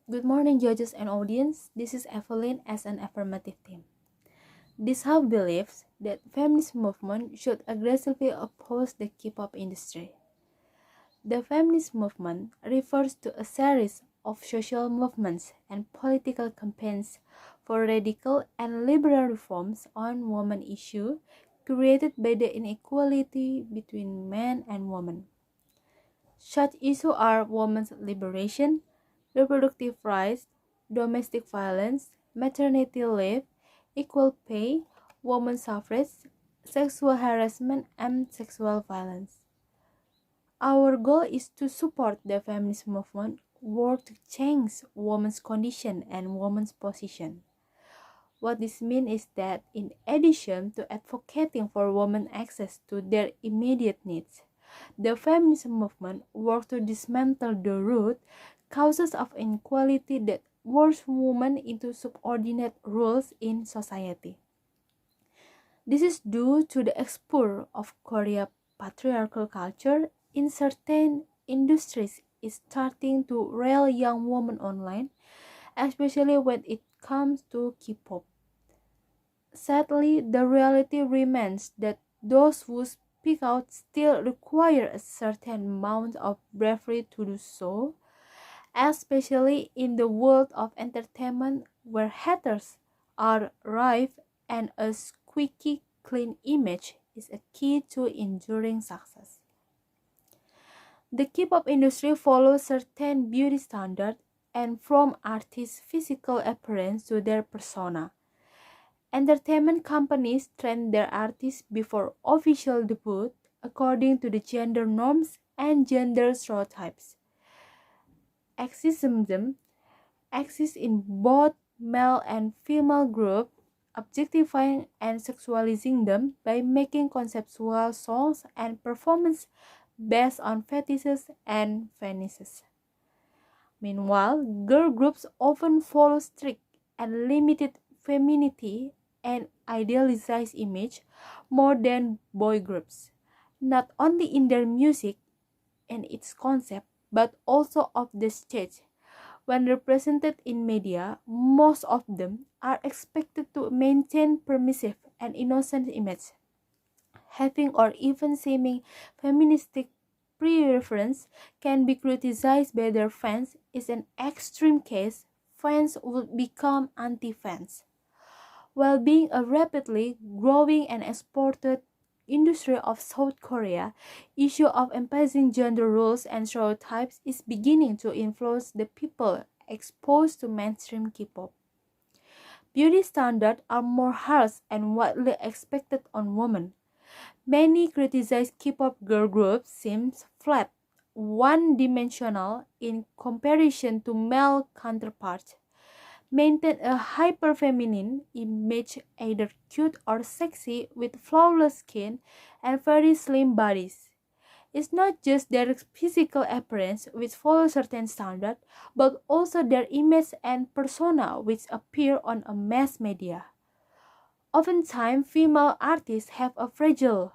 Good morning, judges and audience. This is Evelyn as an affirmative team. This house believes that feminist movement should aggressively oppose the K-pop industry. The feminist movement refers to a series of social movements and political campaigns for radical and liberal reforms on women issues created by the inequality between men and women. Such issues are women's liberation, reproductive rights, domestic violence, maternity leave, equal pay, women's suffrage, sexual harassment, and sexual violence. Our goal is to support the feminist movement, work to change women's condition and women's position. What this means is that in addition to advocating for women's access to their immediate needs, the feminist movement works to dismantle the root causes of inequality that force women into subordinate roles in society. This is due to the exposure of Korean patriarchal culture in certain industries is starting to rail young women online, especially when it comes to K-pop. Sadly, the reality remains that those who speak out still require a certain amount of bravery to do so, especially in the world of entertainment where haters are rife and a squeaky clean image is a key to enduring success. The K-pop industry follows certain beauty standards and from artists' physical appearance to their persona. Entertainment companies train their artists before official debut according to the gender norms and gender stereotypes. Sexism exists in both male and female groups, objectifying and sexualizing them by making conceptual songs and performances based on fetishes and fetishes. Meanwhile, girl groups often follow strict and limited femininity and idealized image more than boy groups, not only in their music and its concept, but also of the stage. When represented in media, most of them are expected to maintain permissive and innocent image, having or even seeming feministic preference can be criticized by their fans. In an extreme case, fans would become anti-fans. While being a rapidly growing and exported industry of South Korea, issue of emphasizing gender roles and stereotypes is beginning to influence the people exposed to mainstream K-pop. Beauty standards are more harsh and widely expected on women. Many criticize K-pop girl groups seems flat, one-dimensional in comparison to male counterparts, maintain a hyper-feminine image, either cute or sexy with flawless skin and very slim bodies. It's not just their physical appearance which follows certain standards, but also their image and persona which appear on a mass media. Oftentimes, female artists have a fragile,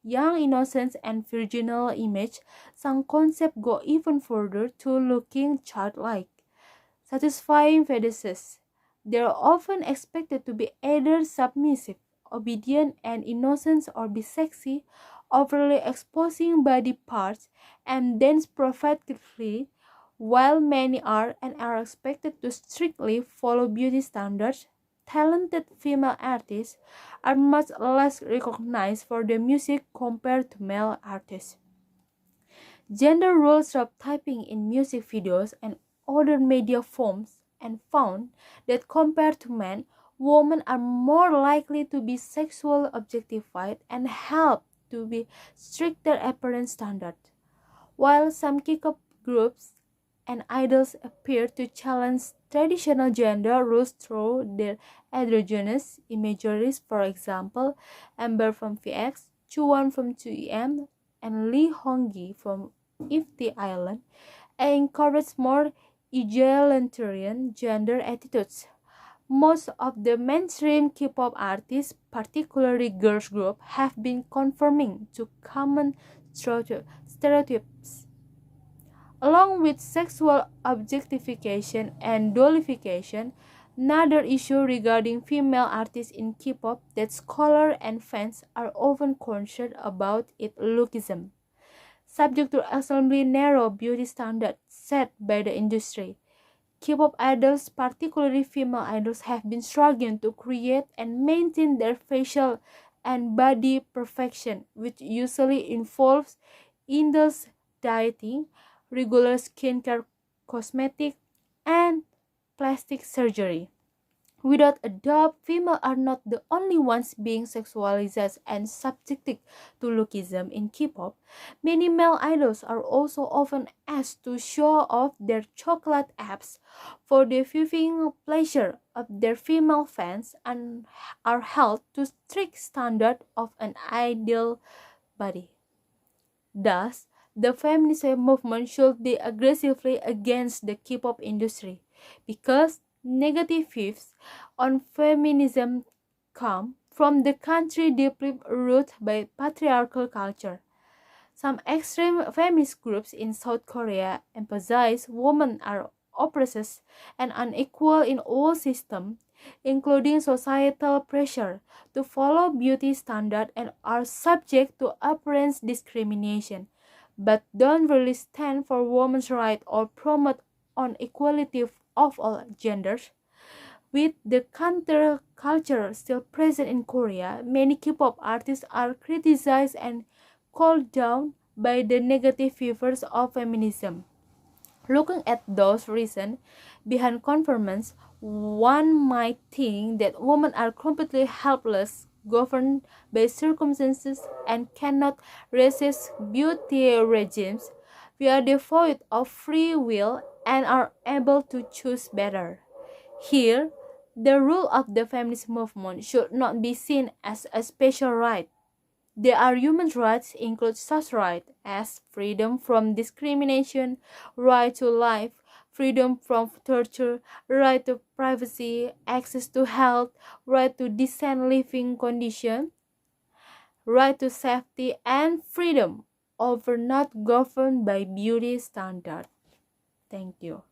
young, innocent, and virginal image. Some concepts go even further to looking childlike, satisfying fetishes. They are often expected to be either submissive, obedient, and innocent or be sexy, overly exposing body parts, and dance provocatively, while many are and are expected to strictly follow beauty standards. Talented female artists are much less recognized for their music compared to male artists. Gender role stereotyping in music videos and other media forms and found that compared to men, women are more likely to be sexually objectified and held to be stricter appearance standards. While some K-pop groups and idols appear to challenge traditional gender roles through their androgynous imageries, for example, Amber from VX, Chuan from 2EM, and Lee Honggi from Ifty Island, encourage more egalitarian gender attitudes. Most of the mainstream K-pop artists, particularly girls groups, have been conforming to common stereotypes. Along with sexual objectification and dolification, another issue regarding female artists in K-pop that scholars and fans are often concerned about is lookism, subject to extremely narrow beauty standards set by the industry. K-pop idols, particularly female idols, have been struggling to create and maintain their facial and body perfection, which usually involves intense dieting, regular skincare, cosmetic, and plastic surgery. Without a doubt, females are not the only ones being sexualized and subjected to lookism in K-pop. Many male idols are also often asked to show off their chocolate abs for the viewing pleasure of their female fans and are held to strict standard of an ideal body. Thus, the feminist movement should be aggressively against the K-pop industry because negative views on feminism come from the country deeply rooted by patriarchal culture. Some extreme feminist groups in South Korea emphasize women are oppressed and unequal in all systems, including societal pressure to follow beauty standards and are subject to appearance discrimination, but don't really stand for women's rights or promote on equality of all genders. With the counterculture still present in Korea, many K-pop artists are criticized and called down by the negative views of feminism. Looking at those reasons behind conformance, one might think that women are completely helpless, governed by circumstances, and cannot resist beauty regimes. We are devoid of free will and are able to choose better. Here, the role of the feminist movement should not be seen as a special right. There are human rights include such rights as freedom from discrimination, right to life, freedom from torture, right to privacy, access to health, right to decent living conditions, right to safety, and freedom over not governed by beauty standards. Thank you.